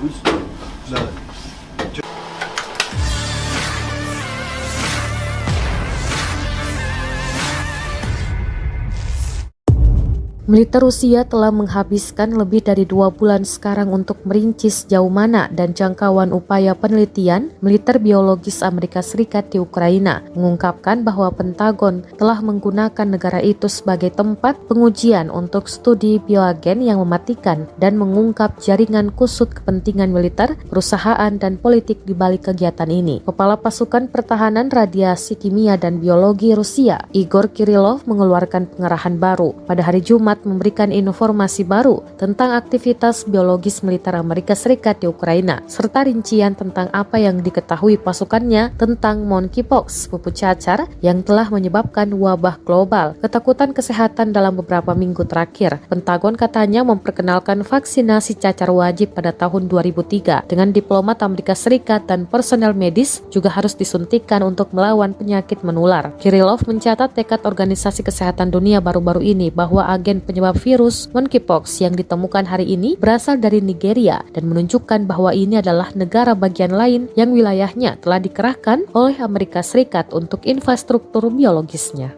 Oui, là, Militer Rusia telah menghabiskan lebih dari 2 bulan sekarang untuk merinci sejauh mana dan jangkauan upaya penelitian militer biologis Amerika Serikat di Ukraina, mengungkapkan bahwa Pentagon telah menggunakan negara itu sebagai tempat pengujian untuk studi bioagen yang mematikan dan mengungkap jaringan kusut kepentingan militer, perusahaan, dan politik di balik kegiatan ini. Kepala Pasukan Pertahanan Radiasi Kimia dan Biologi Rusia, Igor Kirillov, mengeluarkan pengarahan baru pada hari Jumat memberikan informasi baru tentang aktivitas biologis militer Amerika Serikat di Ukraina, serta rincian tentang apa yang diketahui pasukannya tentang monkeypox, pupuk cacar yang telah menyebabkan wabah global. Ketakutan kesehatan dalam beberapa minggu terakhir. Pentagon katanya memperkenalkan vaksinasi cacar wajib pada tahun 2003 dengan diplomat Amerika Serikat dan personel medis juga harus disuntikan untuk melawan penyakit menular. Kirillov mencatat tekad Organisasi Kesehatan Dunia baru-baru ini bahwa agen penyebab virus monkeypox yang ditemukan hari ini berasal dari Nigeria dan menunjukkan bahwa ini adalah negara bagian lain yang wilayahnya telah dikerahkan oleh Amerika Serikat untuk infrastruktur biologisnya.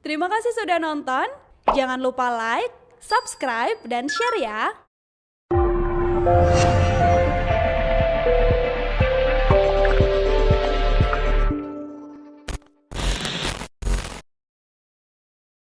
Terima kasih sudah nonton. Jangan lupa like, subscribe, dan share ya.